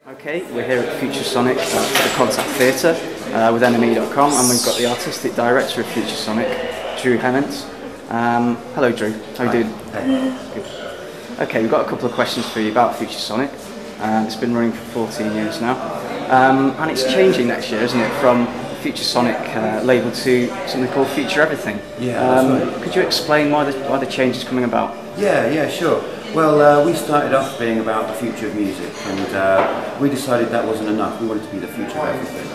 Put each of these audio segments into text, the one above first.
Okay, we're here at FutureSonic at the Contact Theatre with NME.com, and we've got the Artistic Director of FutureSonic, Drew Hemment. Hello Drew, how are you doing? Hey. Good. Okay, we've got a couple of questions for you about FutureSonic. It's been running for 14 years now, and it's changing next year, isn't it, from FutureSonic label to something called Future Everything. Yeah, that's right. Could you explain why the change is coming about? Yeah, sure. Well, we started off being about the future of music, and we decided that wasn't enough. We wanted to be the future of everything.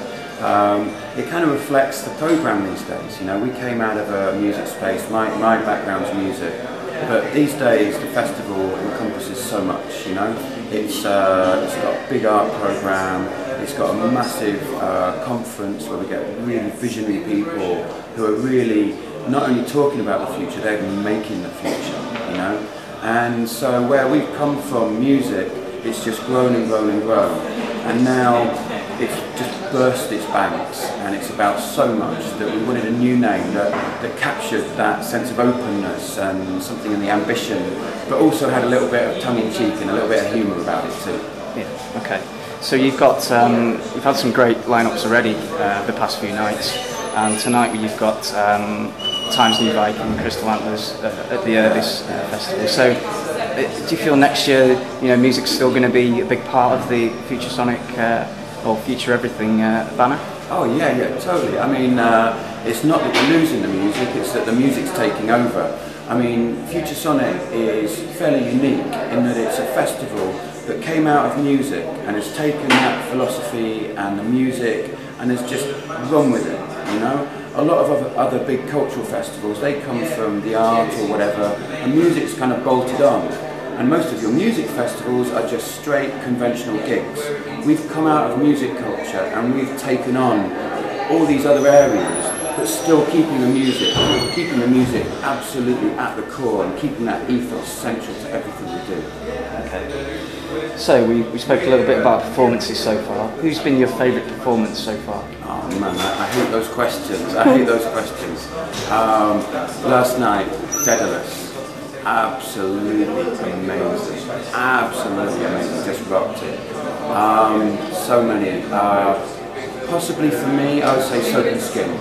It kind of reflects the program these days. You know, we came out of a music space. My background's music, but these days the festival encompasses so much. You know, it's got a big art program. It's got a massive conference where we get really visionary people who are really not only talking about the future, they're making the future. You know. And so where we've come from, music, it's just grown and grown and grown. And now it's just burst its banks, and it's about so much that we wanted a new name that captured that sense of openness and something in the ambition, but also had a little bit of tongue-in-cheek and a little bit of humour about it too. Yeah, okay. So you've got, you've had some great lineups already the past few nights, and tonight you've got Times New Viking, Crystal Antlers at the Urbis festival. So, do you feel next year, you know, music's still going to be a big part of the FutureSonic or Future Everything banner? Oh yeah, totally. I mean, it's not that we're losing the music; it's that the music's taking over. I mean, FutureSonic is fairly unique in that it's a festival that came out of music and has taken that philosophy and the music and has just run with it. You know. A lot of other big cultural festivals, they come from the art or whatever, and music's kind of bolted on. And most of your music festivals are just straight conventional gigs. We've come out of music culture and we've taken on all these other areas, but still keeping the music absolutely at the core and keeping that ethos central to everything we do. Okay. So we spoke a little bit about performances so far. Who's been your favourite performance so far? Oh man, I hate those questions. Last night, Daedalus, absolutely amazing. Absolutely amazing. Just rocked it. So many. Possibly for me, I would say Soap and Skin.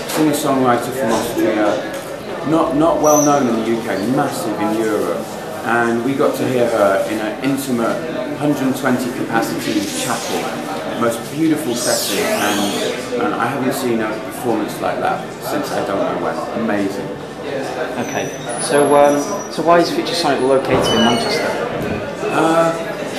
Singer-songwriter from Austria. Not well known in the UK, massive in Europe. And we got to hear her in an intimate 120 capacity chapel, most beautiful setting, and I haven't seen a performance like that since I don't know when. Amazing. Okay, so why is FutureSonic located in Manchester?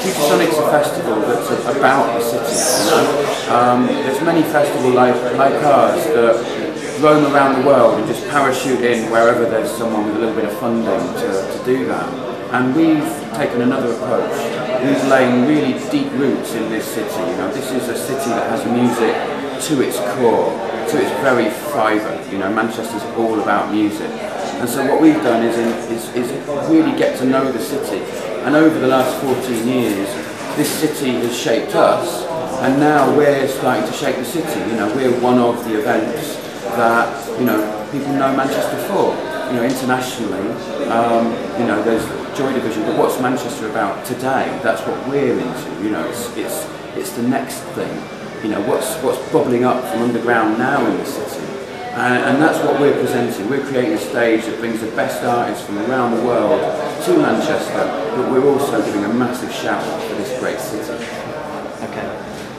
FutureSonic's a festival that's about the city. You know? There's many festivals like ours that roam around the world and just parachute in wherever there's someone with a little bit of funding to do that. And we've taken another approach. We've laid really deep roots in this city. You know, this is a city that has music to its core, to its very fibre. You know, Manchester's all about music. And so what we've done is really get to know the city. And over the last 14 years, this city has shaped us, and now we're starting to shape the city. You know, we're one of the events that, you know, people know Manchester for. You know, internationally, you know, there's Joy Division, but what's Manchester about today? That's what we're into. You know, it's the next thing. You know, what's bubbling up from underground now in the city, and that's what we're presenting. We're creating a stage that brings the best artists from around the world to Manchester, but we're also giving a massive shout out for this great city. Okay.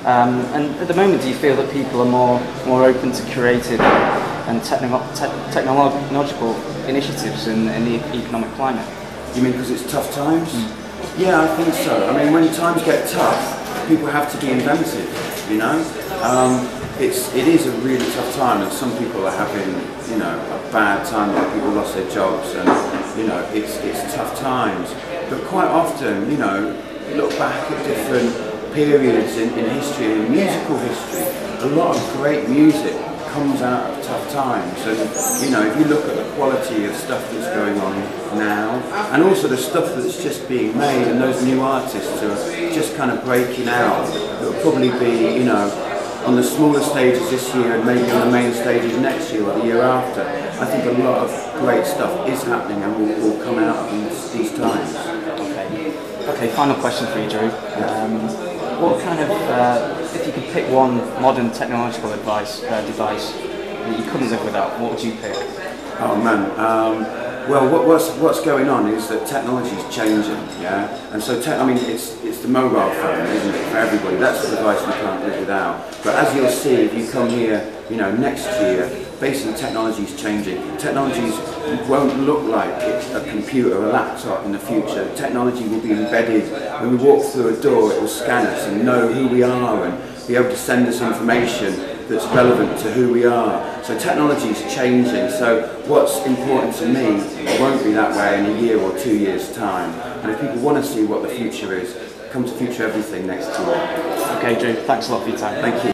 And at the moment, do you feel that people are more open to creative and technological initiatives in the economic climate? You mean because it's tough times? Yeah, I think so. I mean, when times get tough, people have to be inventive, you know? It is a really tough time, and some people are having, you know, a bad time. Like people lost their jobs, and you know, it's tough times. But quite often, you know, look back at different periods in history, in musical history, a lot of great music comes out of tough times. And you know, if you look at the quality of stuff that's going on now, and also the stuff that's just being made, and those new artists who are just kind of breaking out, that will probably be, you know, on the smaller stages this year and maybe on the main stages next year or the year after. I think a lot of great stuff is happening and will come out in these times. Okay. Okay, final question for you, Drew. What kind of, if you could pick one modern technological device that you couldn't live without, what would you pick? Oh man, well what's going on is that technology is changing, yeah? And so, I mean, it's the mobile phone, isn't it, for everybody? That's the device we can't live without. But as you'll see, if you come here, you know, next year, basically technology is changing. Technologies won't look like it's a computer or a laptop in the future. Technology will be embedded. When we walk through a door, it will scan us and know who we are and be able to send us information that's relevant to who we are. So technology is changing. So what's important to me won't be that way in a year or 2 years' time. And if people want to see what the future is, come to Future Everything next year. Okay, Drew, thanks a lot for your time. Thank you.